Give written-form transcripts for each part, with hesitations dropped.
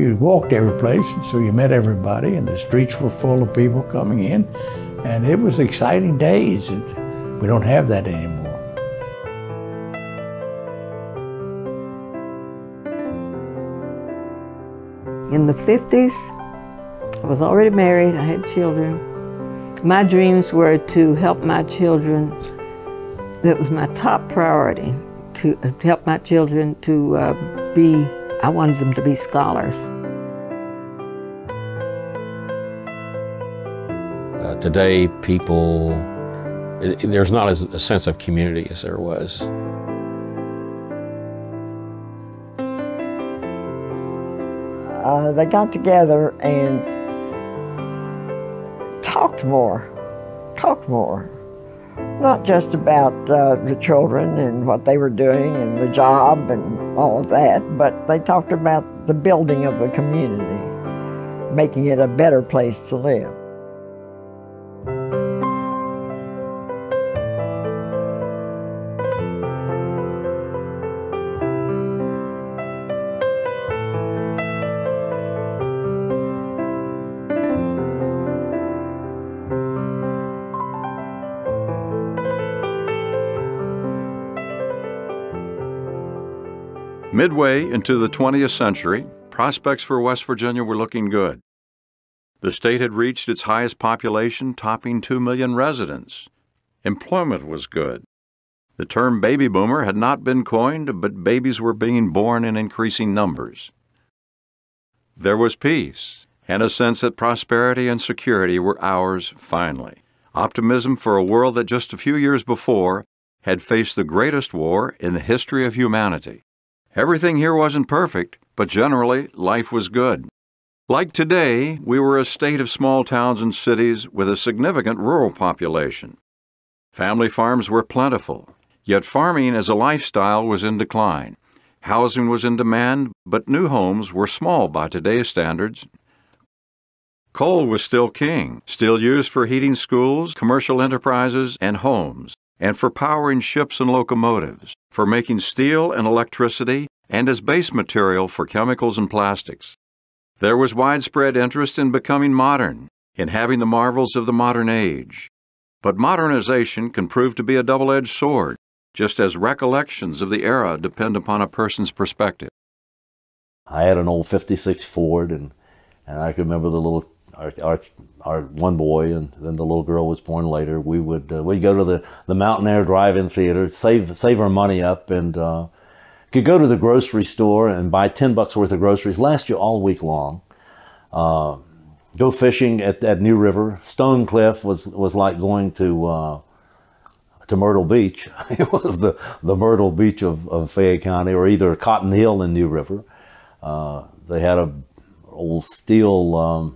you walked every place, and so you met everybody, and the streets were full of people coming in, and it was exciting days. And we don't have that anymore. In the 50s, I was already married, I had children. My dreams were to help my children. That was my top priority, to help my children to I wanted them to be scholars. Today, people, there's not a sense of community as there was. They got together and talked more. Not just about the children and what they were doing and the job and all of that, but they talked about the building of the community, making it a better place to live. Midway into the 20th century, prospects for West Virginia were looking good. The state had reached its highest population, topping 2 million residents. Employment was good. The term baby boomer had not been coined, but babies were being born in increasing numbers. There was peace, and a sense that prosperity and security were ours finally. Optimism for a world that just a few years before had faced the greatest war in the history of humanity. Everything here wasn't perfect, but generally, life was good. Like today, we were a state of small towns and cities with a significant rural population. Family farms were plentiful, yet farming as a lifestyle was in decline. Housing was in demand, but new homes were small by today's standards. Coal was still king, still used for heating schools, commercial enterprises, and homes, and for powering ships and locomotives, for making steel and electricity, and as base material for chemicals and plastics. There was widespread interest in becoming modern, in having the marvels of the modern age. But modernization can prove to be a double-edged sword, just as recollections of the era depend upon a person's perspective. I had an old 56 Ford, and I can remember the little, our one boy, and then the little girl was born later. We'd go to the Mountain Air Drive-In Theater, save our money up, and could go to the grocery store and buy $10 worth of groceries, last you all week long. Go fishing at New River. Stone Cliff was like going to Myrtle Beach. It was the Myrtle Beach of Fayette County, or either Cotton Hill in New River. They had a old steel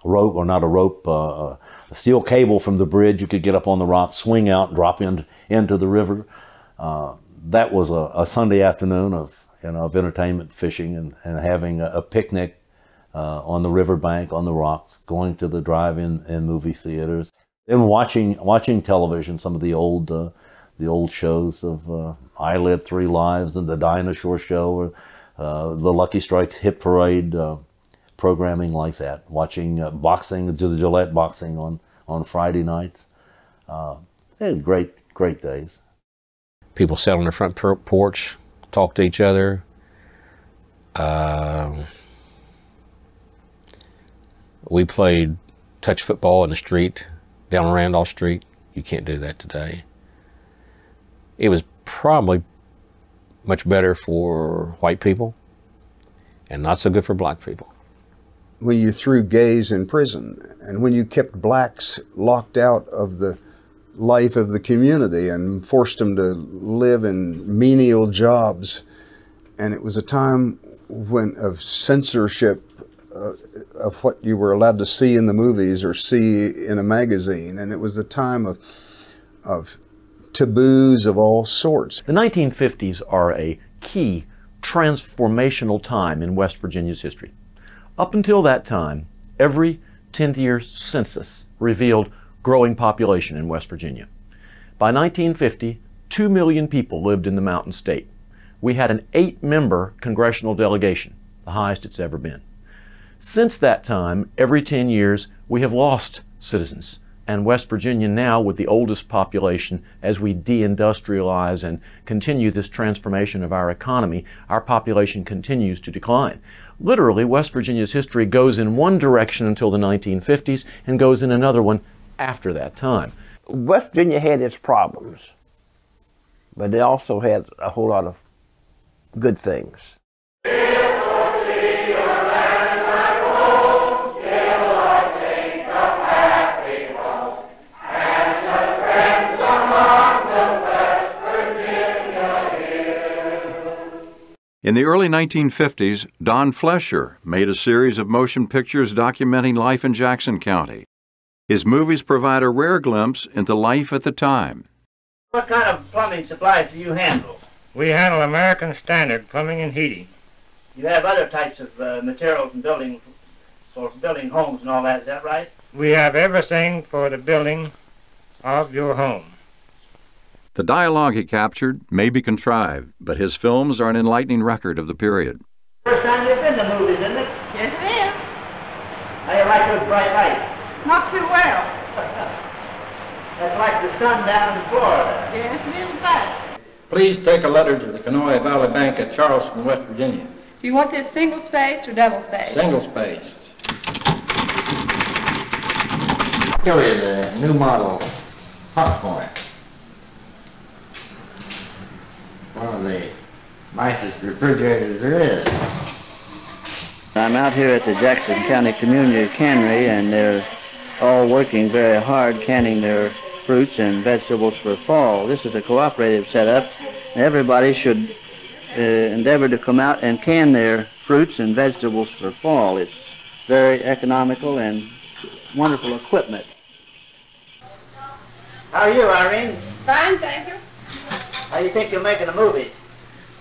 rope, or not a rope, a steel cable from the bridge. You could get up on the rock, swing out, and drop into the river. That was a Sunday afternoon of entertainment, fishing, and having a picnic on the riverbank, on the rocks, going to the drive-in and movie theaters, and watching television. Some of the old shows of I Led 3 Lives and the Dinah Shore Show, or the Lucky Strike Hit Parade, programming like that. Watching boxing, the Gillette boxing on Friday nights. They had great days. People sat on their front porch, talked to each other. We played touch football in the street, down Randolph Street. You can't do that today. It was probably much better for white people and not so good for black people. When you threw gays in prison, and when you kept blacks locked out of the life of the community and forced them to live in menial jobs. And it was a time of censorship of what you were allowed to see in the movies or see in a magazine. And it was a time of taboos of all sorts. The 1950s are a key transformational time in West Virginia's history. Up until that time, every 10th-year census revealed growing population in West Virginia. By 1950, 2 million people lived in the Mountain State. We had an 8-member congressional delegation, the highest it's ever been. Since that time, every 10 years, we have lost citizens. And West Virginia now, with the oldest population, as we deindustrialize and continue this transformation of our economy, our population continues to decline. Literally, West Virginia's history goes in one direction until the 1950s and goes in another one after that time. West Virginia had its problems, but it also had a whole lot of good things. In the early 1950s, Don Flesher made a series of motion pictures documenting life in Jackson County. His movies provide a rare glimpse into life at the time. What kind of plumbing supplies do you handle? We handle American Standard plumbing and heating. You have other types of materials and building for building homes and all that, is that right? We have everything for the building of your home. The dialogue he captured may be contrived, but his films are an enlightening record of the period. First time you've been to movies, isn't it? Yes, it is. How you like those bright lights? Not too well. That's like the sun down in Florida. Yes, it is bad. Please take a letter to the Conoy Valley Bank at Charleston, West Virginia. Do you want this single-spaced or double-spaced? Single-spaced. Here is a new model hot point. One of the nicest refrigerators there is. I'm out here at the Jackson County Community Cannery, and they're all working very hard canning their fruits and vegetables for fall. This is a cooperative setup. Everybody should endeavor to come out and can their fruits and vegetables for fall. It's very economical and wonderful equipment. How are you, Irene? Fine, thank you. How do you think you're making a movie?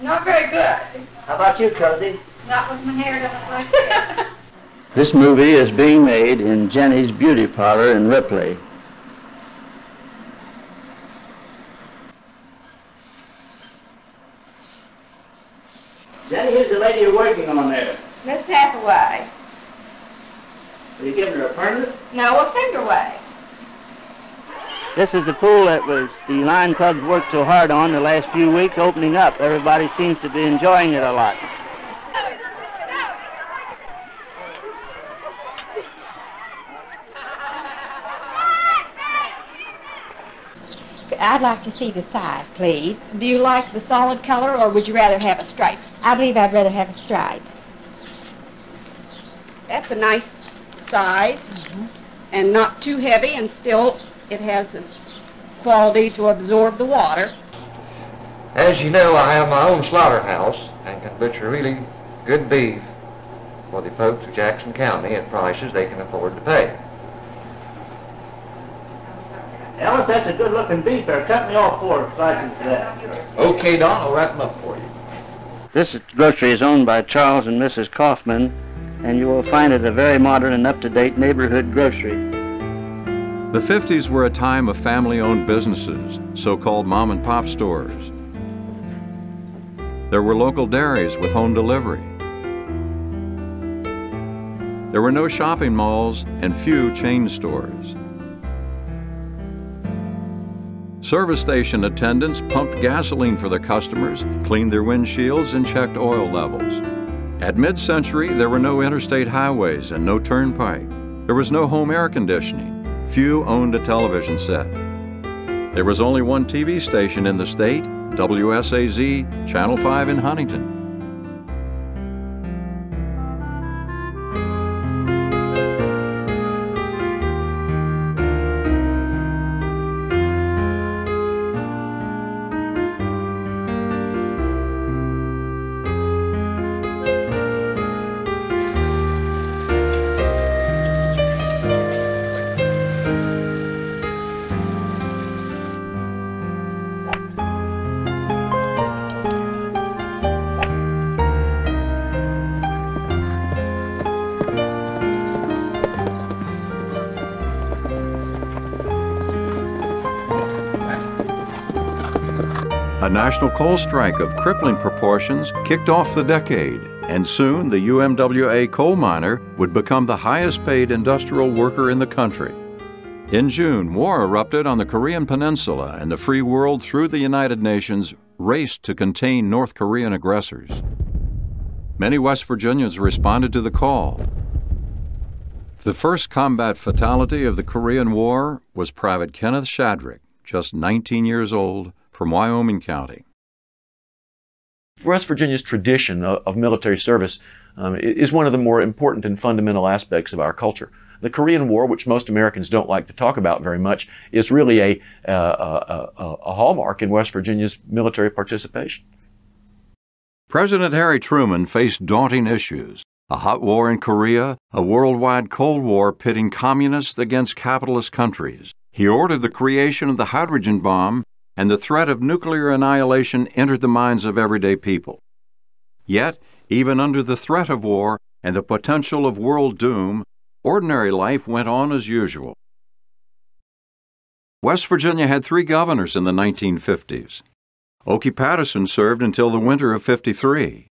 Not very good. How about you, Cozy? Not with my hair done like this. This movie is being made in Jenny's Beauty Parlor in Ripley. Jenny, who's the lady you're working on there? Miss Hathaway. Are you giving her a permit? No, a fingerway. This is the pool that the line clubs worked so hard on the last few weeks opening up. Everybody seems to be enjoying it a lot. I'd like to see the size, please. Do you like the solid color, or would you rather have a stripe? I believe I'd rather have a stripe. That's a nice size, and not too heavy, and still it has the quality to absorb the water. As you know, I have my own slaughterhouse and can butcher really good beef for the folks of Jackson County at prices they can afford to pay. Alice, that's a good-looking beef there. Cut me off 4 slices of that. Okay, Don, I'll wrap them up for you. This grocery is owned by Charles and Mrs. Kaufman, and you will find it a very modern and up-to-date neighborhood grocery. The 50s were a time of family-owned businesses, so-called mom-and-pop stores. There were local dairies with home delivery. There were no shopping malls and few chain stores. Service station attendants pumped gasoline for their customers, cleaned their windshields, and checked oil levels. At mid-century, there were no interstate highways and no turnpike. There was no home air conditioning. Few owned a television set. There was only one TV station in the state, WSAZ, Channel 5 in Huntington. A national coal strike of crippling proportions kicked off the decade, and soon the UMWA coal miner would become the highest paid industrial worker in the country. In June, war erupted on the Korean Peninsula, and the free world through the United Nations raced to contain North Korean aggressors. Many West Virginians responded to the call. The first combat fatality of the Korean War was Private Kenneth Shadrick, just 19 years old, from Wyoming County. West Virginia's tradition of military service is one of the more important and fundamental aspects of our culture. The Korean War, which most Americans don't like to talk about very much, is really a hallmark in West Virginia's military participation. President Harry Truman faced daunting issues: a hot war in Korea, a worldwide Cold War pitting communists against capitalist countries. He ordered the creation of the hydrogen bomb, and the threat of nuclear annihilation entered the minds of everyday people. Yet, even under the threat of war and the potential of world doom, ordinary life went on as usual. West Virginia had 3 governors in the 1950s. Okie Patterson served until the winter of '53.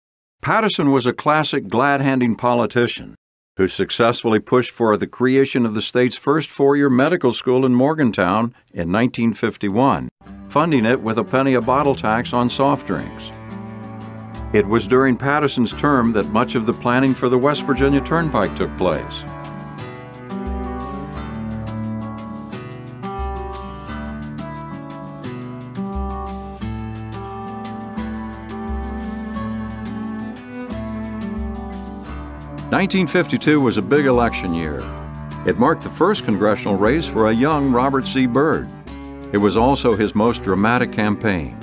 Patterson was a classic glad-handing politician who successfully pushed for the creation of the state's first 4-year medical school in Morgantown in 1951, funding it with a penny a bottle tax on soft drinks. It was during Patterson's term that much of the planning for the West Virginia Turnpike took place. (1952) was a big election year. It marked the first congressional race for a young Robert C. Byrd. It was also his most dramatic campaign.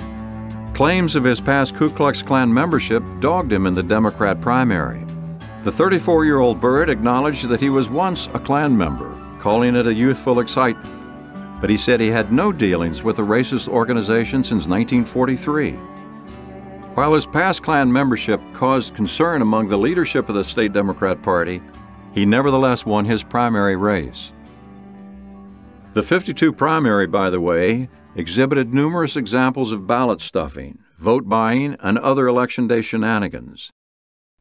Claims of his past Ku Klux Klan membership dogged him in the Democrat primary. The 34-year-old Byrd acknowledged that he was once a Klan member, calling it a youthful excitement. But he said he had no dealings with the racist organization since 1943. While his past Klan membership caused concern among the leadership of the state Democrat Party, he nevertheless won his primary race. The '52 primary, by the way, exhibited numerous examples of ballot stuffing, vote buying, and other election day shenanigans.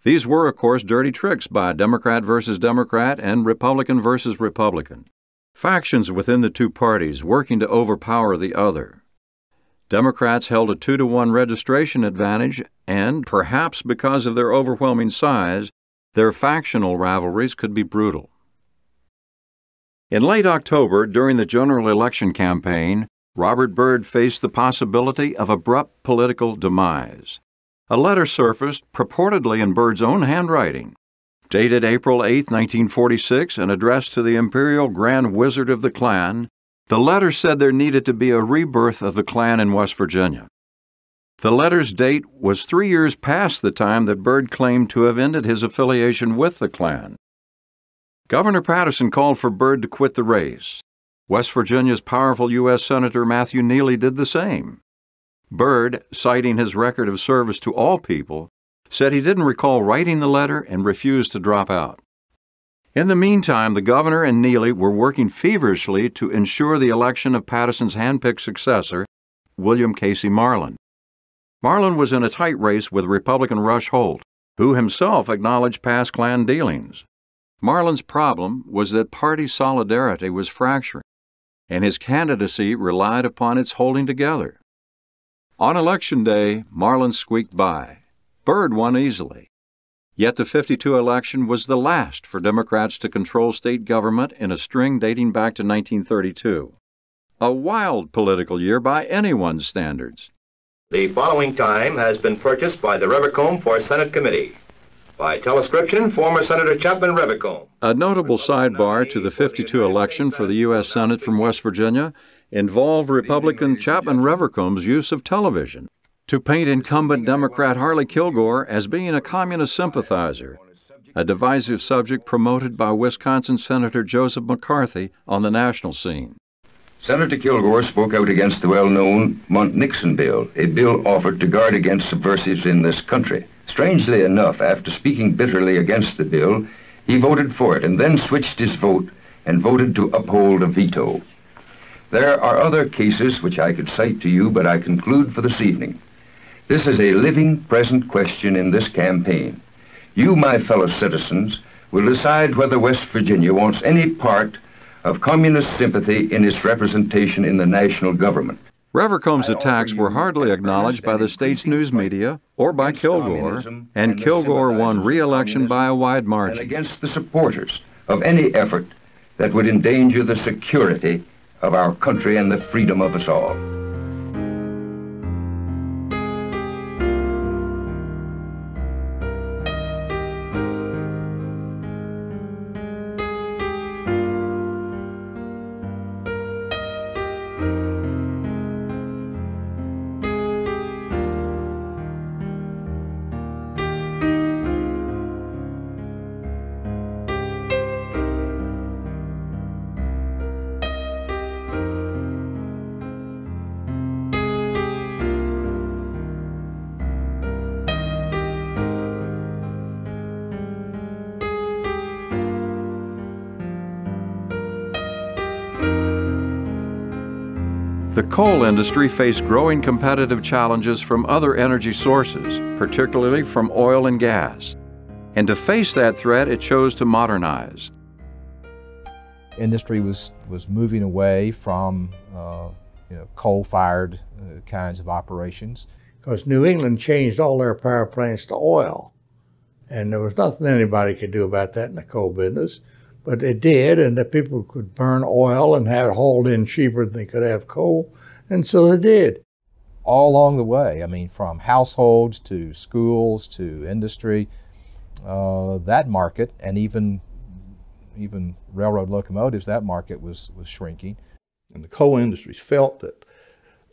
These were, of course, dirty tricks by Democrat versus Democrat and Republican versus Republican, factions within the two parties working to overpower the other. Democrats held a 2-to-1 registration advantage, and, perhaps because of their overwhelming size, their factional rivalries could be brutal. In late October, during the general election campaign, Robert Byrd faced the possibility of abrupt political demise. A letter surfaced, purportedly in Byrd's own handwriting, dated April 8, 1946, and addressed to the Imperial Grand Wizard of the Klan. The letter said there needed to be a rebirth of the Klan in West Virginia. The letter's date was 3 years past the time that Byrd claimed to have ended his affiliation with the Klan. Governor Patterson called for Byrd to quit the race. West Virginia's powerful U.S. Senator Matthew Neely did the same. Byrd, citing his record of service to all people, said he didn't recall writing the letter and refused to drop out. In the meantime, the governor and Neely were working feverishly to ensure the election of Patterson's handpicked successor, William Casey Marlin. Marlin was in a tight race with Republican Rush Holt, who himself acknowledged past Klan dealings. Marlin's problem was that party solidarity was fracturing, and his candidacy relied upon its holding together. On Election Day, Marlin squeaked by. Byrd won easily. Yet the '52 election was the last for Democrats to control state government in a string dating back to 1932. A wild political year by anyone's standards. The following time has been purchased by the Revicombe for Senate Committee. By telescription, former Senator Chapman Revicombe. A notable sidebar to the '52 election for the U.S. Senate from West Virginia involved Republican Chapman Revicombe's use of television to paint incumbent Democrat Harley Kilgore as being a communist sympathizer, a divisive subject promoted by Wisconsin Senator Joseph McCarthy on the national scene. Senator Kilgore spoke out against the well-known Mont-Nixon bill, a bill offered to guard against subversives in this country. Strangely enough, after speaking bitterly against the bill, he voted for it and then switched his vote and voted to uphold a veto. There are other cases which I could cite to you, but I conclude for this evening. This is a living, present question in this campaign. You, my fellow citizens, will decide whether West Virginia wants any part of communist sympathy in its representation in the national government. Revercomb's attacks were hardly acknowledged by the state's news media or by Kilgore, and Kilgore won re-election by a wide margin. And against the supporters of any effort that would endanger the security of our country and the freedom of us all. The coal industry faced growing competitive challenges from other energy sources, particularly from oil and gas. And to face that threat, it chose to modernize. Industry was moving away from coal-fired kinds of operations. Because New England changed all their power plants to oil. And there was nothing anybody could do about that in the coal business. But it did, and the people could burn oil and have it hauled in cheaper than they could have coal, and so they did. All along the way, I mean, from households to schools to industry, that market, and even railroad locomotives, that market was shrinking. And the coal industries felt that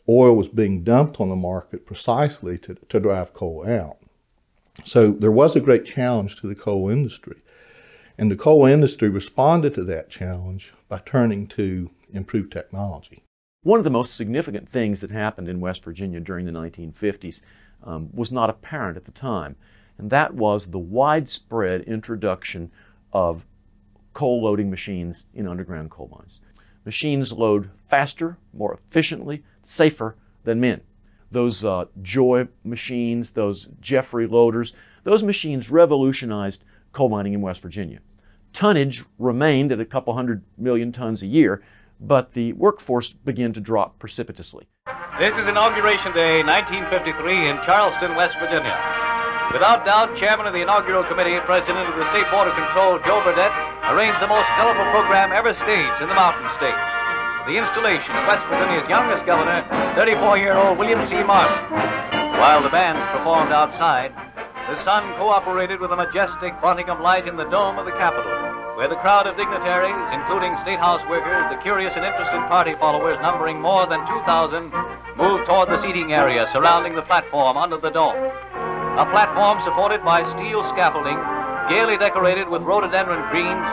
oil was being dumped on the market precisely to drive coal out. So there was a great challenge to the coal industry. And the coal industry responded to that challenge by turning to improved technology. One of the most significant things that happened in West Virginia during the 1950s was not apparent at the time, and that was the widespread introduction of coal loading machines in underground coal mines. Machines load faster, more efficiently, safer than men. Those Joy machines, those Jeffrey loaders, those machines revolutionized coal mining in West Virginia. Tonnage remained at a couple 100 million tons a year, but the workforce began to drop precipitously. This is Inauguration Day, 1953, in Charleston, West Virginia. Without doubt, Chairman of the Inaugural Committee, President of the State Board of Control, Joe Burdett, arranged the most colorful program ever staged in the Mountain State. The installation of West Virginia's youngest governor, 34-year-old William C. Martin. While the bands performed outside, the sun cooperated with a majestic bunting of light in the dome of the Capitol, where the crowd of dignitaries, including State House workers, the curious and interested party followers numbering more than 2,000, moved toward the seating area surrounding the platform under the dome. A platform supported by steel scaffolding, gaily decorated with rhododendron greens,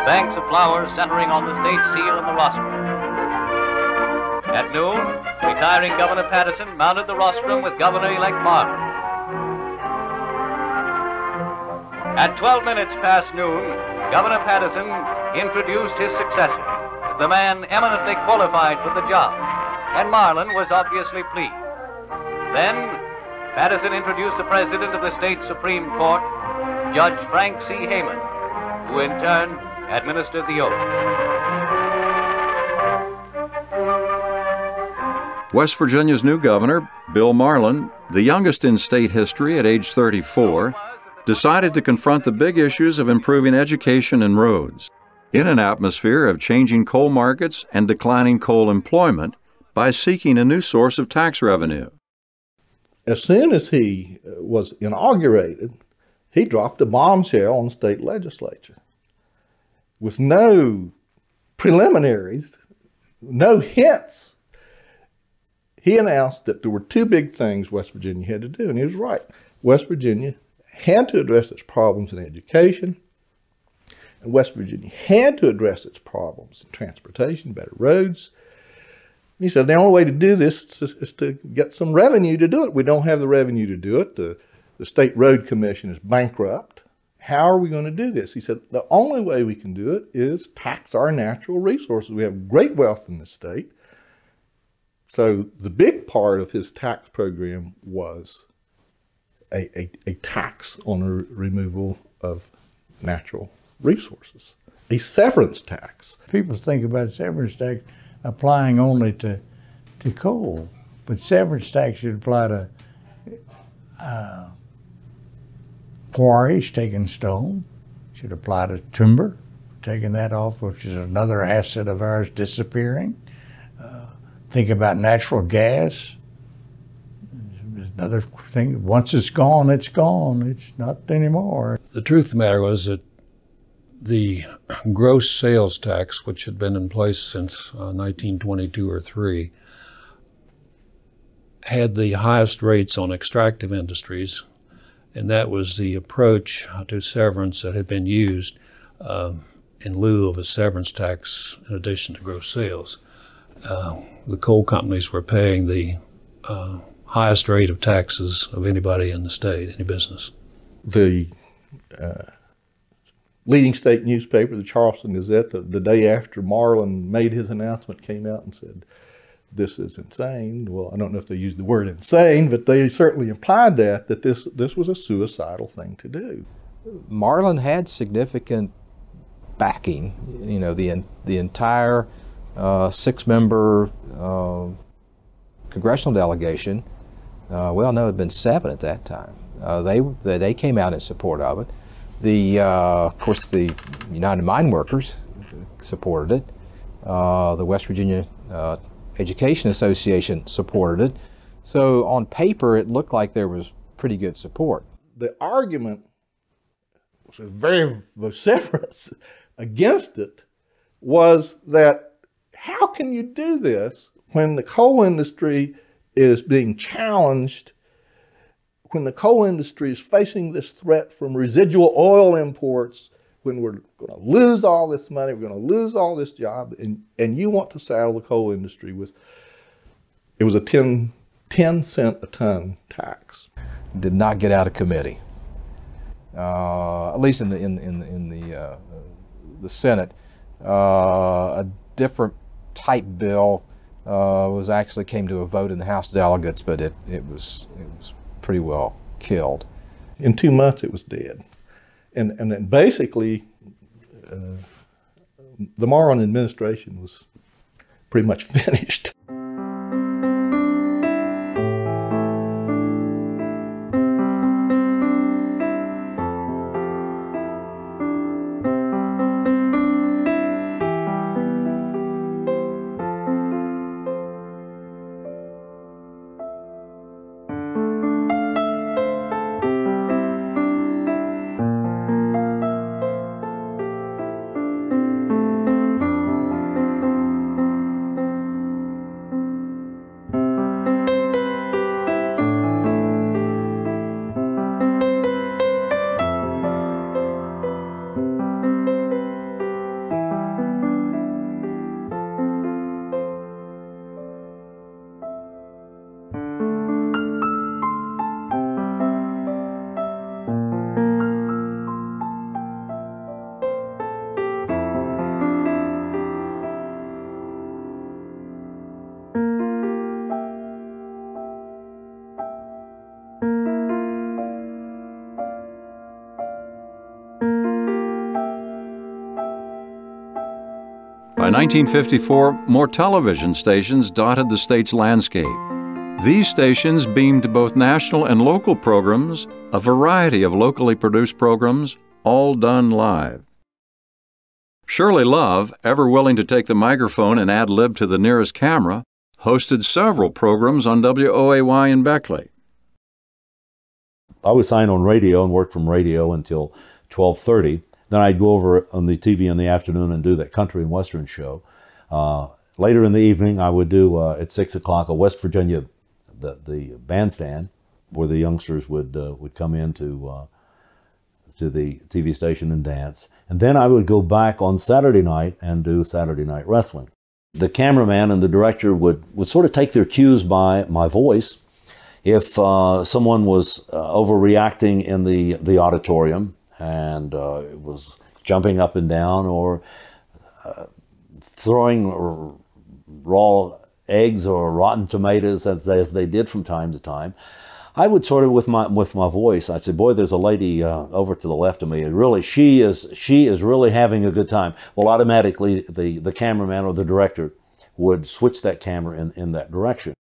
banks of flowers centering on the state seal and the rostrum. At noon, retiring Governor Patterson mounted the rostrum with Governor-elect Martin. At 12 minutes past noon, Governor Patterson introduced his successor, the man eminently qualified for the job, and Marlin was obviously pleased. Then, Patterson introduced the President of the State Supreme Court, Judge Frank C. Hayman, who in turn administered the oath. West Virginia's new governor, Bill Marlin, the youngest in state history at age 34, decided to confront the big issues of improving education and roads in an atmosphere of changing coal markets and declining coal employment by seeking a new source of tax revenue. As soon as he was inaugurated, he dropped a bombshell on the state legislature. With no preliminaries, no hints, he announced that there were two big things West Virginia had to do, and he was right. West Virginia had to address its problems in education, and West Virginia had to address its problems in transportation, better roads. He said the only way to do this is to get some revenue to do it. We don't have the revenue to do it. The State Road Commission is bankrupt. How are we going to do this? He said the only way we can do it is tax our natural resources. We have great wealth in this state. So the big part of his tax program was a tax on the removal of natural resources, a severance tax. People think about severance tax applying only to coal, but severance tax should apply to quarries taking stone, should apply to timber, taking that off, which is another asset of ours disappearing. Think about natural gas. Another thing, once it's gone, it's gone. It's not anymore. The truth of the matter was that the gross sales tax, which had been in place since 1922 or 3, had the highest rates on extractive industries, and that was the approach to severance that had been used in lieu of a severance tax in addition to gross sales. The coal companies were paying the highest rate of taxes of anybody in the state, any business. The leading state newspaper, the Charleston Gazette, the day after Marlin made his announcement, came out and said, "This is insane." Well, I don't know if they used the word insane, but they certainly implied that this was a suicidal thing to do. Marlin had significant backing. You know, the entire 6-member congressional delegation. Well, no, it had been 7 at that time. They came out in support of it. Of course, the United Mine Workers supported it. The West Virginia Education Association supported it. So on paper, it looked like there was pretty good support. The argument was very vociferous against it was that how can you do this when the coal industry is being challenged, when the coal industry is facing this threat from residual oil imports, when we're going to lose all this money, we're going to lose all this job, and you want to saddle the coal industry with, it was a 10 cent a ton tax. Did not get out of committee, at least in the Senate. A different type bill came to a vote in the House delegates, but it was pretty well killed. In 2 months, it was dead. And then basically, the Marlin administration was pretty much finished. By 1954, more television stations dotted the state's landscape. These stations beamed both national and local programs, a variety of locally produced programs, all done live. Shirley Love, ever willing to take the microphone and ad-lib to the nearest camera, hosted several programs on WOAY in Beckley. I would sign on radio and work from radio until 12:30. Then I'd go over on the TV in the afternoon and do that country and western show. Later in the evening, I would do at 6 o'clock a West Virginia, the bandstand, where the youngsters would come in to the TV station and dance. And then I would go back on Saturday night and do Saturday night wrestling. The cameraman and the director would sort of take their cues by my voice. If someone was overreacting in the auditorium, and it was jumping up and down or throwing raw eggs or rotten tomatoes as they did from time to time, I would sort of with my voice, I'd say, boy, there's a lady over to the left of me. Really, she is really having a good time. Well, automatically the cameraman or the director would switch that camera in that direction.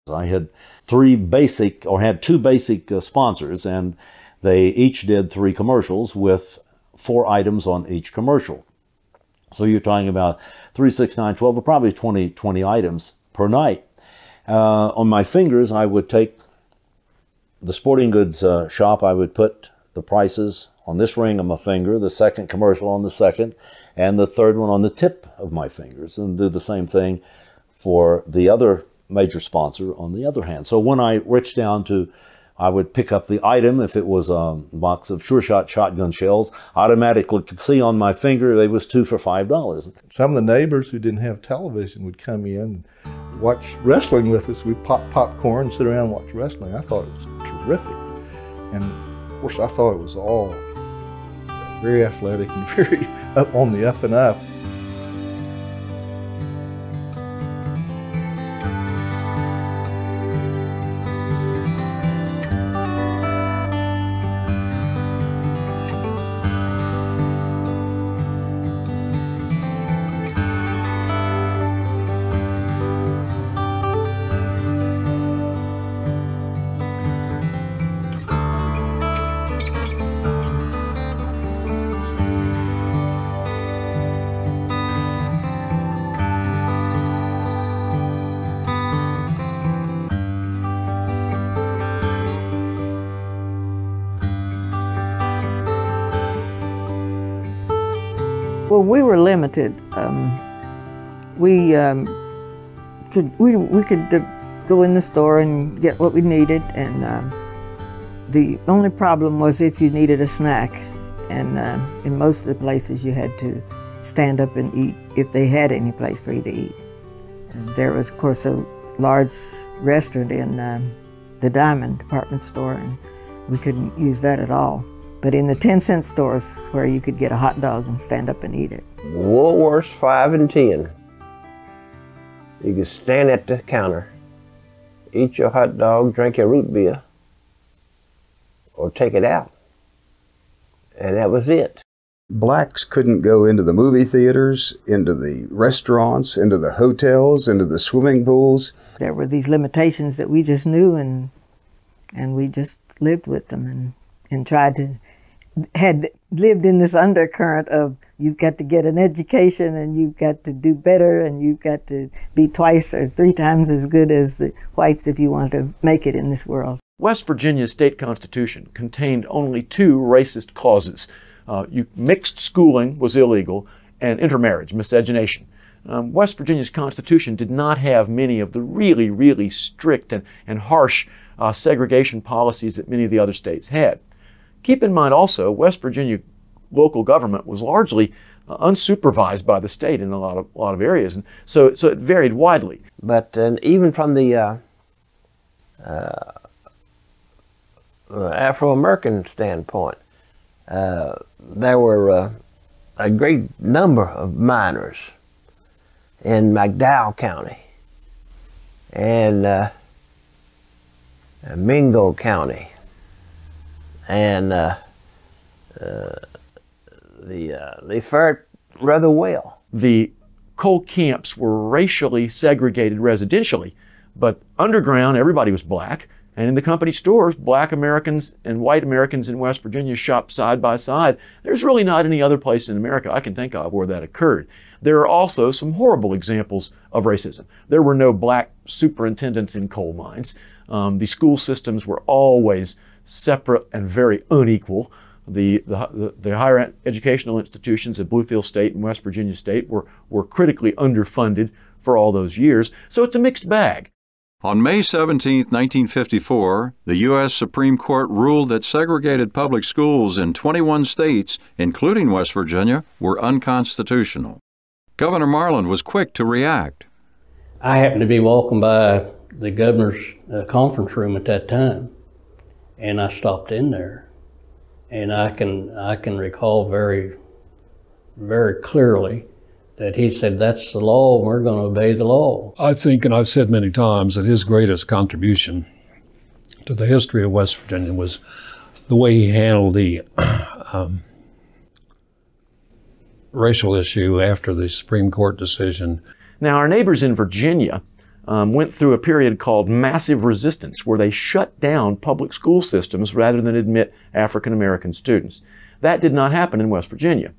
I had two basic sponsors, and they each did 3 commercials with 4 items on each commercial. So you're talking about 3, 6, 9, 12, or probably 20 items per night. On my fingers, I would take the sporting goods shop, I would put the prices on this ring of my finger, the second commercial on the second, and the third one on the tip of my fingers, and do the same thing for the other major sponsor on the other hand. So when I reached down to, I would pick up the item. If it was a box of Sure Shot shotgun shells, automatically could see on my finger they was 2 for $5. Some of the neighbors who didn't have television would come in and watch wrestling with us. We'd pop popcorn, sit around and watch wrestling. I thought it was terrific. And of course I thought it was all very athletic and very up on the up and up. Well, we were limited. We could go in the store and get what we needed, and the only problem was if you needed a snack. And in most of the places, you had to stand up and eat if they had any place for you to eat. And there was, of course, a large restaurant in the Diamond department store, and we couldn't use that at all. But in the 10-cent stores where you could get a hot dog and stand up and eat it. Woolworths 5 and 10. You could stand at the counter, eat your hot dog, drink your root beer, or take it out. And that was it. Blacks couldn't go into the movie theaters, into the restaurants, into the hotels, into the swimming pools. There were these limitations that we just knew, and we just lived with them and tried to, had lived in this undercurrent of you've got to get an education and you've got to do better and you've got to be 2 or 3 times as good as the whites if you want to make it in this world. West Virginia's state constitution contained only 2 racist clauses. Mixed schooling was illegal, and intermarriage, miscegenation. West Virginia's constitution did not have many of the really, really strict and harsh segregation policies that many of the other states had. Keep in mind also, West Virginia local government was largely unsupervised by the state in a lot of areas, and so it varied widely. But even from the Afro-American standpoint, there were a great number of miners in McDowell County and Mingo County, and they fared rather well. The coal camps were racially segregated residentially, but underground everybody was black, and in the company stores, black Americans and white Americans in West Virginia shopped side by side. There's really not any other place in America I can think of where that occurred. There are also some horrible examples of racism. There were no black superintendents in coal mines. The school systems were always separate and very unequal. The higher educational institutions at Bluefield State and West Virginia State were critically underfunded for all those years, so it's a mixed bag. On May 17, 1954, the U.S. Supreme Court ruled that segregated public schools in 21 states, including West Virginia, were unconstitutional. Governor Marlin was quick to react. I happened to be walking by the governor's conference room at that time, and I stopped in there. And I can recall very, very clearly that he said, that's the law, and we're going to obey the law. I think, and I've said many times, that his greatest contribution to the history of West Virginia was the way he handled the racial issue after the Supreme Court decision. Now, our neighbors in Virginia went through a period called massive resistance, where they shut down public school systems rather than admit African American students. That did not happen in West Virginia.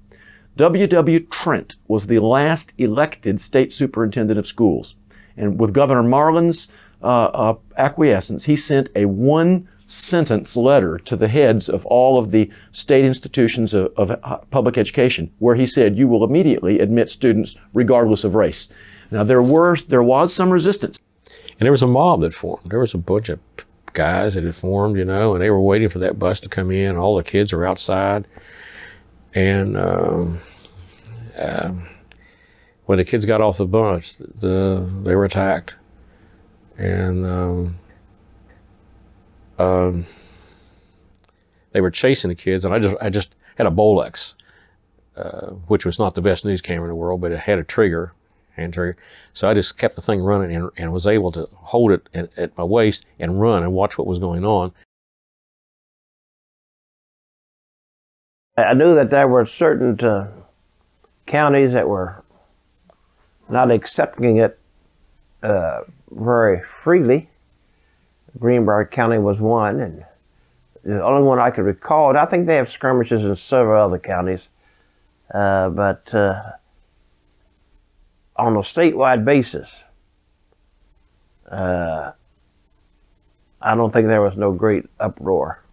W.W. Trent was the last elected state superintendent of schools. And with Governor Marlin's acquiescence, he sent a one-sentence letter to the heads of all of the state institutions of public education, where he said, you will immediately admit students regardless of race. Now, there was some resistance. And there was a mob that formed. There was a bunch of guys that had formed, you know, and they were waiting for that bus to come in, and all the kids were outside. And when the kids got off the bus, they were attacked. And they were chasing the kids, and I just had a Bolex, which was not the best news camera in the world, but it had a trigger, hand trigger. So I just kept the thing running and was able to hold it at my waist and run and watch what was going on. I knew that there were certain counties that were not accepting it very freely. Greenbrier County was one, and the only one I could recall. And I think they have skirmishes in several other counties, but on a statewide basis, I don't think there was no great uproar.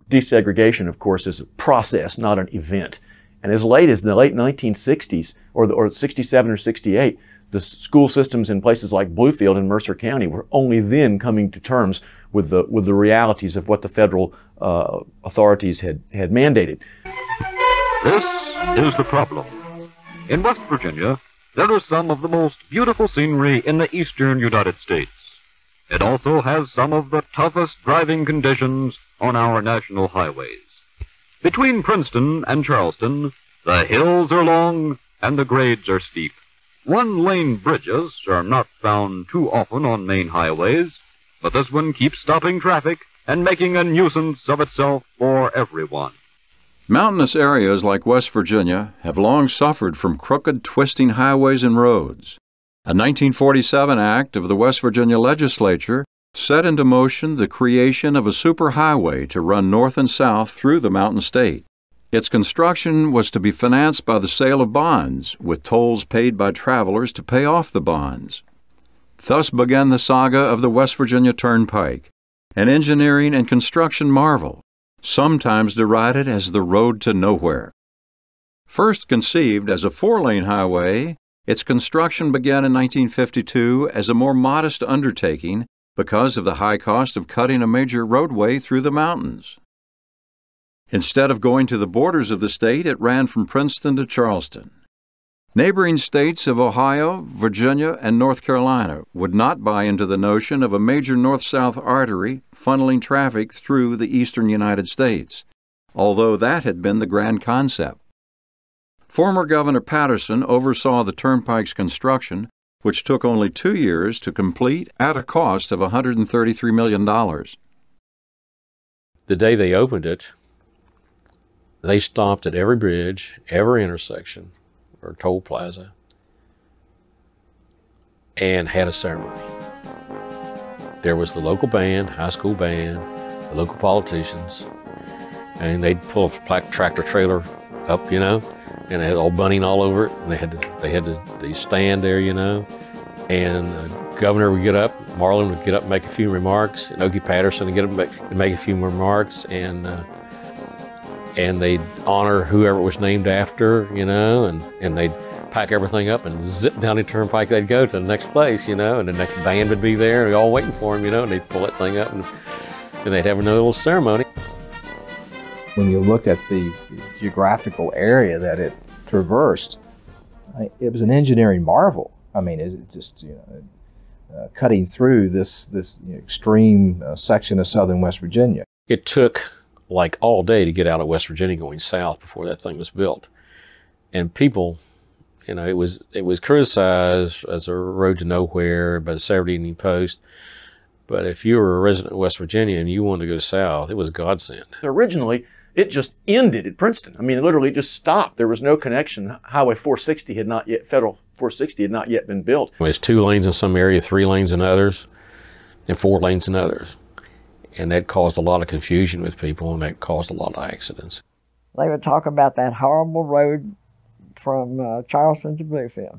Desegregation, of course, is a process, not an event. And as late as the late 1960s, or 67 or 68, the school systems in places like Bluefield and Mercer County were only then coming to terms with the realities of what the federal authorities had mandated. This is the problem. In West Virginia, there is some of the most beautiful scenery in the eastern United States. It also has some of the toughest driving conditions on our national highways. Between Princeton and Charleston, the hills are long and the grades are steep. One-lane bridges are not found too often on main highways, but this one keeps stopping traffic and making a nuisance of itself for everyone. Mountainous areas like West Virginia have long suffered from crooked, twisting highways and roads. A 1947 act of the West Virginia legislature set into motion the creation of a superhighway to run north and south through the mountain state. Its construction was to be financed by the sale of bonds, with tolls paid by travelers to pay off the bonds. Thus began the saga of the West Virginia Turnpike, an engineering and construction marvel, sometimes derided as the road to nowhere. First conceived as a four-lane highway, its construction began in 1952 as a more modest undertaking because of the high cost of cutting a major roadway through the mountains. Instead of going to the borders of the state, it ran from Princeton to Charleston. Neighboring states of Ohio, Virginia, and North Carolina would not buy into the notion of a major north-south artery funneling traffic through the eastern United States, although that had been the grand concept. Former Governor Patterson oversaw the turnpike's construction, which took only 2 years to complete at a cost of $133 million. The day they opened it, they stopped at every bridge, every intersection, or toll plaza, and had a ceremony. There was the local band, high school band, the local politicians, and they'd pull a tractor trailer up, you know, and it had all bunting all over it, and they stand there, you know, and the governor would get up, Marlin would get up and make a few remarks, and Okie Patterson would get up and make a few remarks, and they'd honor whoever it was named after, you know, and they'd pack everything up and zip down the turnpike. They'd go to the next place, you know, and the next band would be there, and they're all waiting for them, you know, and they'd pull that thing up, and they'd have another little ceremony. When you look at the geographical area that it traversed, it was an engineering marvel. I mean, it just, you know, cutting through this extreme section of southern West Virginia. It took like all day to get out of West Virginia going south before that thing was built. And people, you know, it was criticized as a road to nowhere by the Saturday Evening Post. But if you were a resident of West Virginia and you wanted to go south, it was godsend. Originally, it just ended at Princeton. I mean, literally just stopped. There was no connection. Highway 460 had not yet, Federal 460 had not yet been built. There's 2 lanes in some area, 3 lanes in others, and 4 lanes in others. And that caused a lot of confusion with people, and that caused a lot of accidents. They would talk about that horrible road from Charleston to Bluefield.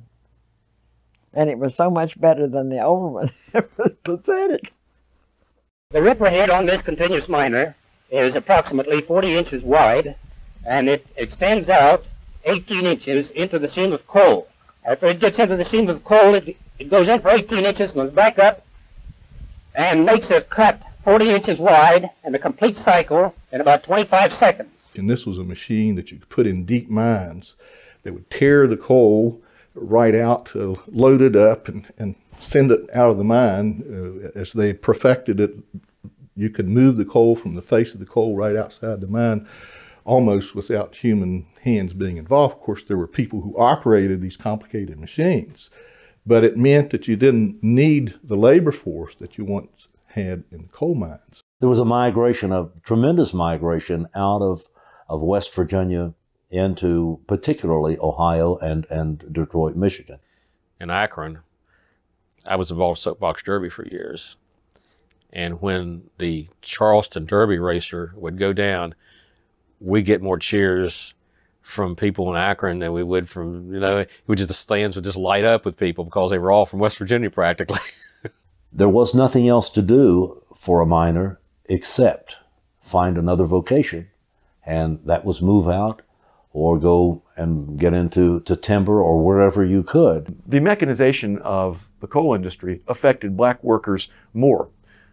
And it was so much better than the old one. It was pathetic. The ripperhead on this continuous miner is approximately 40 inches wide, and it extends out 18 inches into the seam of coal. After it gets into the seam of coal, it goes in for 18 inches, goes back up, and makes a cut 40 inches wide and a complete cycle in about 25 seconds. And this was a machine that you could put in deep mines that would tear the coal right out, load it up, and send it out of the mine. As they perfected it, you could move the coal from the face of the coal right outside the mine almost without human hands being involved. Of course, there were people who operated these complicated machines, but it meant that you didn't need the labor force that you once had in the coal mines. There was a migration, a tremendous migration out of West Virginia into particularly Ohio and Detroit, Michigan. In Akron, I was involved in soapbox derby for years. And when the Charleston Derby racer would go down, we get more cheers from people in Akron than we would from, the stands would just light up with people because they were all from West Virginia practically. There was nothing else to do for a miner except find another vocation, and that was move out or go and get into timber or wherever you could. The mechanization of the coal industry affected black workers more.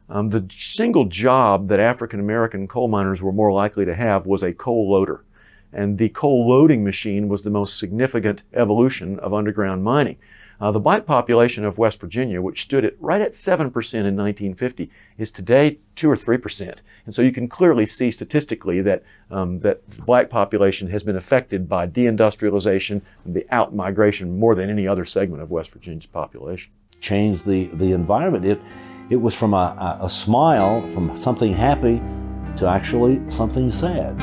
The single job that African American coal miners were more likely to have was a coal loader. And the coal loading machine was the most significant evolution of underground mining. The black population of West Virginia, which stood at right at 7% in 1950, is today 2 or 3%. And so you can clearly see statistically that the black population has been affected by deindustrialization and the out-migration more than any other segment of West Virginia's population. Changed the environment. It was from a smile, from something happy, to actually something sad.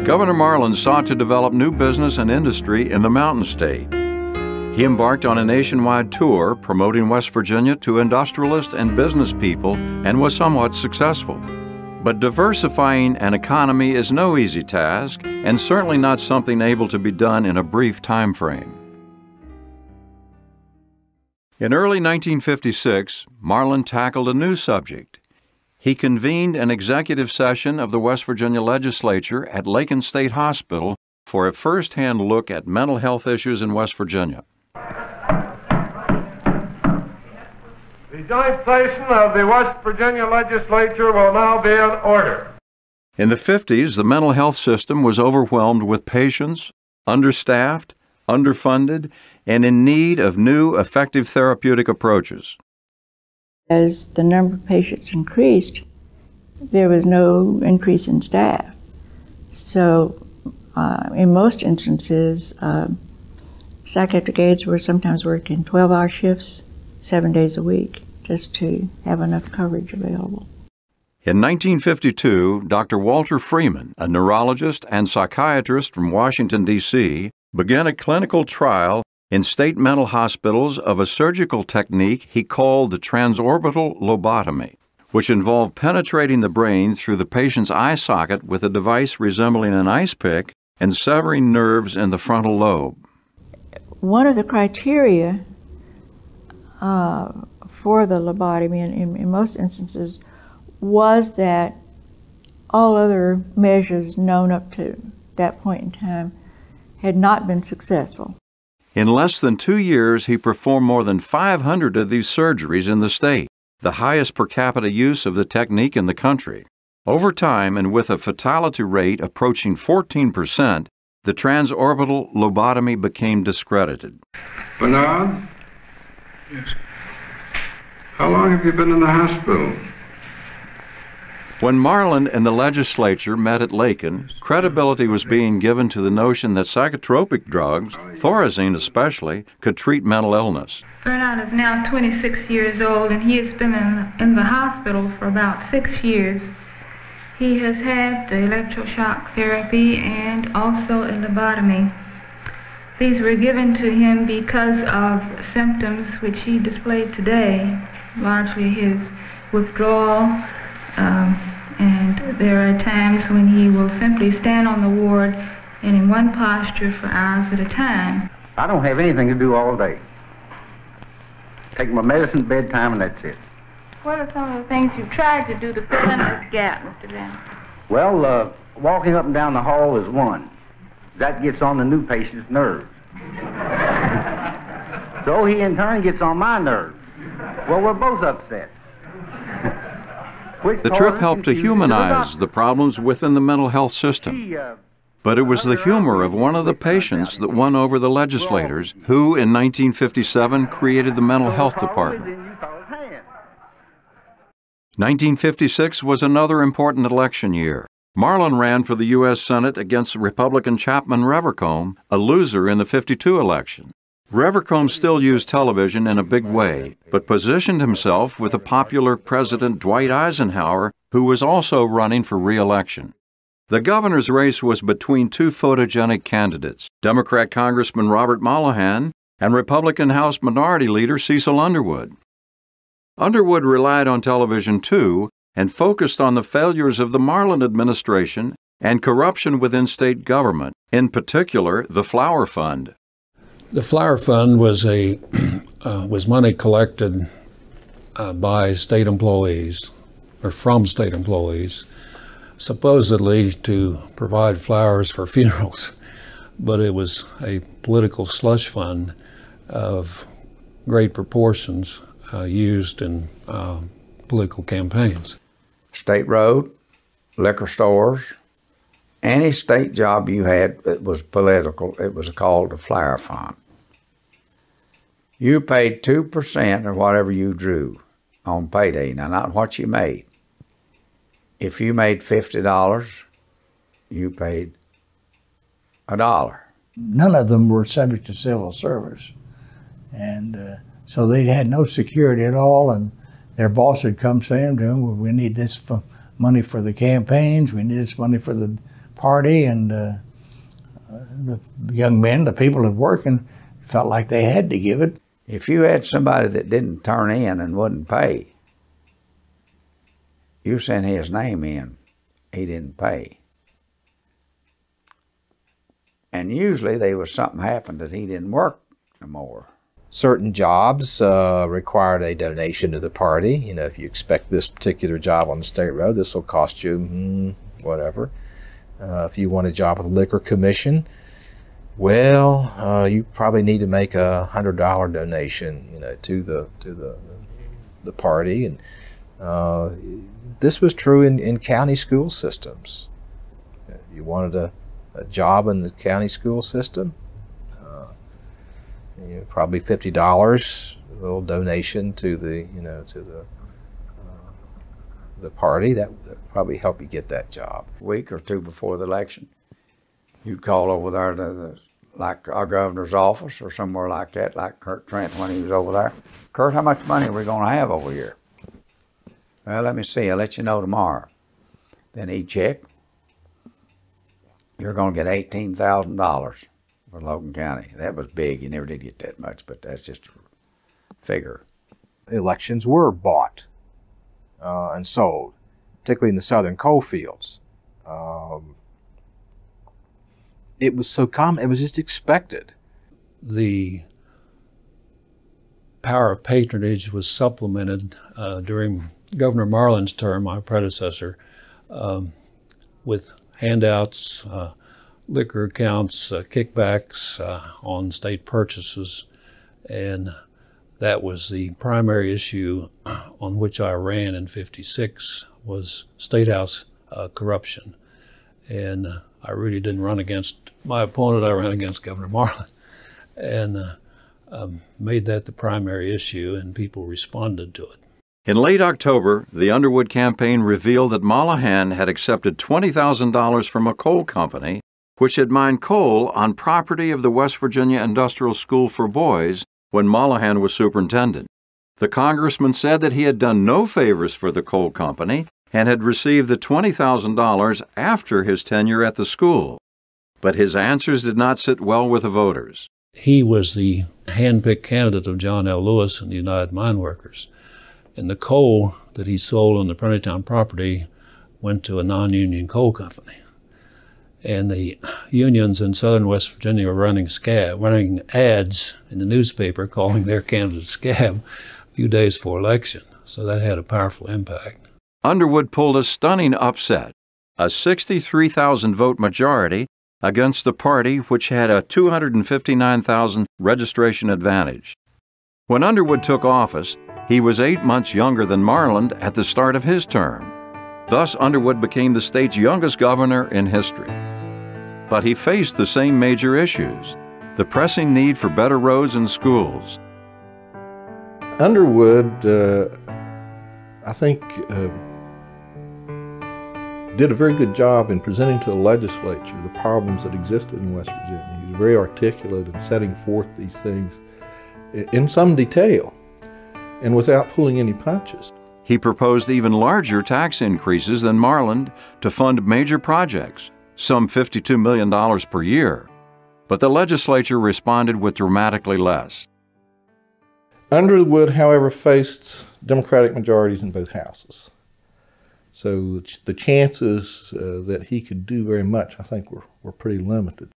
Governor Marlin sought to develop new business and industry in the Mountain State. He embarked on a nationwide tour promoting West Virginia to industrialists and business people and was somewhat successful. But diversifying an economy is no easy task and certainly not something able to be done in a brief time frame. In early 1956, Marlin tackled a new subject. He convened an executive session of the West Virginia Legislature at Lakin State Hospital for a first-hand look at mental health issues in West Virginia. The joint session of the West Virginia Legislature will now be in order. In the 50s, the mental health system was overwhelmed with patients, understaffed, underfunded, and in need of new, effective therapeutic approaches. As the number of patients increased, there was no increase in staff. So in most instances, psychiatric aides were sometimes working 12-hour shifts, 7 days a week, just to have enough coverage available. In 1952, Dr. Walter Freeman, a neurologist and psychiatrist from Washington, D.C., began a clinical trial in state mental hospitals of a surgical technique he called the transorbital lobotomy, which involved penetrating the brain through the patient's eye socket with a device resembling an ice pick and severing nerves in the frontal lobe. One of the criteria for the lobotomy in most instances was that all other measures known up to that point in time had not been successful. In less than 2 years, he performed more than 500 of these surgeries in the state, the highest per capita use of the technique in the country. Over time, and with a fatality rate approaching 14%, the transorbital lobotomy became discredited. Bernard? Yes. How long have you been in the hospital? When Marlin and the legislature met at Lakin, credibility was being given to the notion that psychotropic drugs, Thorazine especially, could treat mental illness. Bernard is now 26 years old, and he has been in the hospital for about 6 years. He has had the electroshock therapy and also a lobotomy. These were given to him because of symptoms which he displayed today, largely his withdrawal, and there are times when he will simply stand on the ward and in one posture for hours at a time. I don't have anything to do all day. Take my medicine at bedtime and that's it. What are some of the things you've tried to do to fill in this gap, Mr. Dennis? Well, walking up and down the hall is one. That gets on the new patient's nerves. So he in turn gets on my nerves. Well, we're both upset. The trip helped to humanize the problems within the mental health system. But it was the humor of one of the patients that won over the legislators who, in 1957, created the Mental Health Department. 1956 was another important election year. Marlin ran for the U.S. Senate against Republican Chapman Revercomb, a loser in the '52 election. Revercomb still used television in a big way, but positioned himself with the popular President Dwight Eisenhower, who was also running for re-election. The governor's race was between two photogenic candidates, Democrat Congressman Robert Mollahan and Republican House Minority Leader Cecil Underwood. Underwood relied on television too and focused on the failures of the Marlin administration and corruption within state government, in particular the Flower Fund. The Flower Fund was money collected by state employees, or from state employees, supposedly to provide flowers for funerals, but it was a political slush fund of great proportions used in political campaigns. State road, liquor stores, any state job you had that was political, it was called the Flower Fund. You paid 2% of whatever you drew on payday. Now, not what you made. If you made $50, you paid $1. None of them were subject to civil service. And so they had no security at all, and their boss would come saying to them, well, we need this money for the campaigns, we need this money for the party, and the young men, the people that were working, felt like they had to give it. If you had somebody that didn't turn in and wouldn't pay, you sent his name in, he didn't pay. And usually there was something happened that he didn't work no more. Certain jobs required a donation to the party. You know, if you expect this particular job on the state road, this will cost you whatever. If you want a job with the Liquor Commission, well, you probably need to make a $100 donation, you know, to the party. And this was true in county school systems. If you wanted a job in the county school system, you know, probably $50, a little donation to the party. That would probably help you get that job. A week or two before the election, you'd call over there to like our governor's office or somewhere like that, like Kurt Trent when he was over there. Kurt, how much money are we going to have over here? Well, let me see. I'll let you know tomorrow. Then he'd check. You're going to get $18,000 for Logan County. That was big. You never did get that much, but that's just a figure. Elections were bought and sold, particularly in the southern coal fields. It was so common, it was just expected. The power of patronage was supplemented during Governor Marlin's term, my predecessor, with handouts, liquor accounts, kickbacks on state purchases, and that was the primary issue on which I ran in '56, was State House corruption. And I really didn't run against my opponent, I ran against Governor Marlin, and made that the primary issue, and people responded to it. In late October, the Underwood campaign revealed that Mollahan had accepted $20,000 from a coal company which had mined coal on property of the West Virginia Industrial School for Boys when Mollahan was superintendent. The congressman said that he had done no favors for the coal company and had received the $20,000 after his tenure at the school. But his answers did not sit well with the voters. He was the hand-picked candidate of John L. Lewis and the United Mine Workers. And the coal that he sold on the Prairie property went to a non-union coal company. And the unions in southern West Virginia were running ads in the newspaper calling their candidate scab a few days before election. So that had a powerful impact. Underwood pulled a stunning upset, a 63,000 vote majority against the party which had a 259,000 registration advantage. When Underwood took office, he was 8 months younger than Marland at the start of his term. Thus, Underwood became the state's youngest governor in history. But he faced the same major issues, the pressing need for better roads and schools. Underwood, I think, did a very good job in presenting to the legislature the problems that existed in West Virginia. He was very articulate in setting forth these things in some detail and without pulling any punches. He proposed even larger tax increases than Marland to fund major projects, some $52 million per year. But the legislature responded with dramatically less. Underwood, however, faced Democratic majorities in both houses. So the chances that he could do very much, I think, were pretty limited.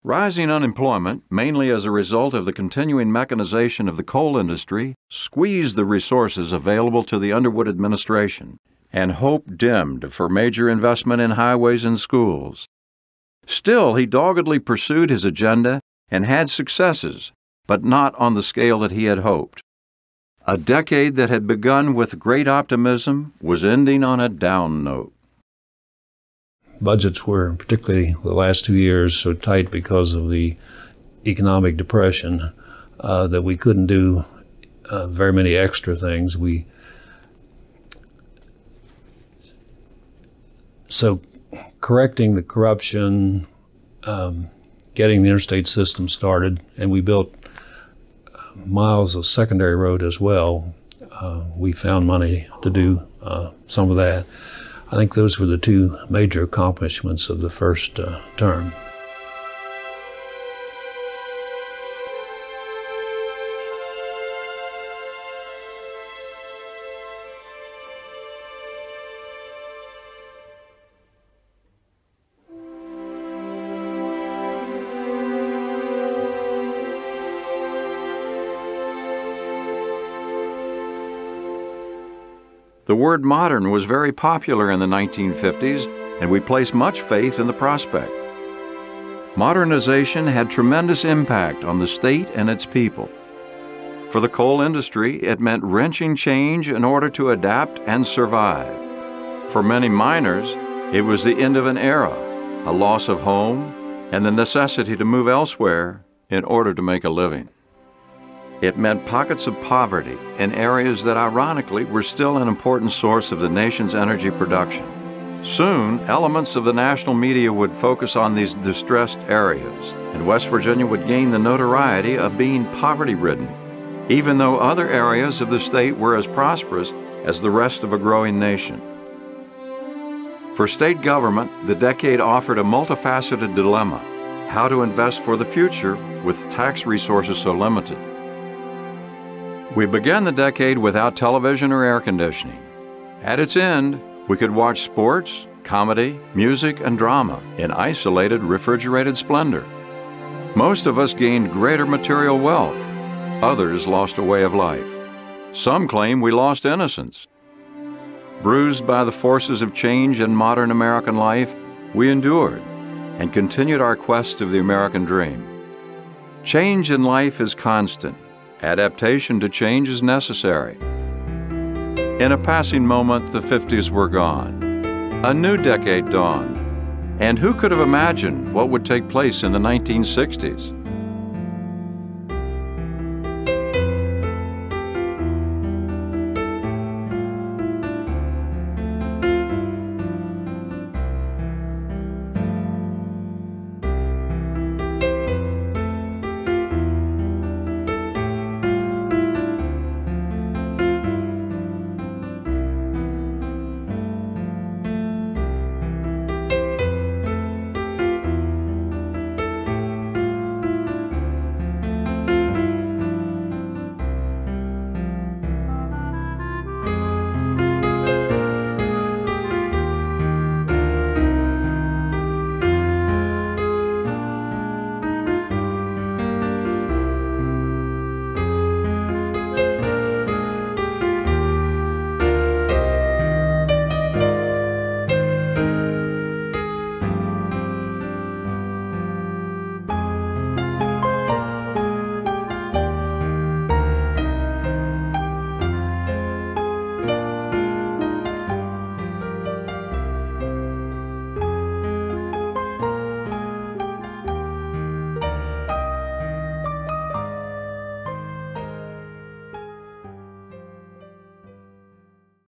Rising unemployment, mainly as a result of the continuing mechanization of the coal industry, squeezed the resources available to the Underwood administration, and hope dimmed for major investment in highways and schools. Still, he doggedly pursued his agenda and had successes, but not on the scale that he had hoped. A decade that had begun with great optimism was ending on a down note. Budgets were, particularly the last 2 years, so tight because of the economic depression that we couldn't do very many extra things. So correcting the corruption, getting the interstate system started, and we built miles of secondary road as well. We found money to do some of that. I think those were the two major accomplishments of the first term. The word modern was very popular in the 1950s, and we placed much faith in the prospect. Modernization had tremendous impact on the state and its people. For the coal industry, it meant wrenching change in order to adapt and survive. For many miners, it was the end of an era, a loss of home, and the necessity to move elsewhere in order to make a living. It meant pockets of poverty in areas that ironically were still an important source of the nation's energy production. Soon, elements of the national media would focus on these distressed areas, and West Virginia would gain the notoriety of being poverty-ridden, even though other areas of the state were as prosperous as the rest of a growing nation. For state government, the decade offered a multifaceted dilemma: how to invest for the future with tax resources so limited. We began the decade without television or air conditioning. At its end, we could watch sports, comedy, music, and drama in isolated, refrigerated splendor. Most of us gained greater material wealth. Others lost a way of life. Some claim we lost innocence. Bruised by the forces of change in modern American life, we endured. and continued our quest of the American dream. Change in life is constant. Adaptation to change is necessary. In a passing moment, the 50s were gone. A new decade dawned. And who could have imagined what would take place in the 1960s?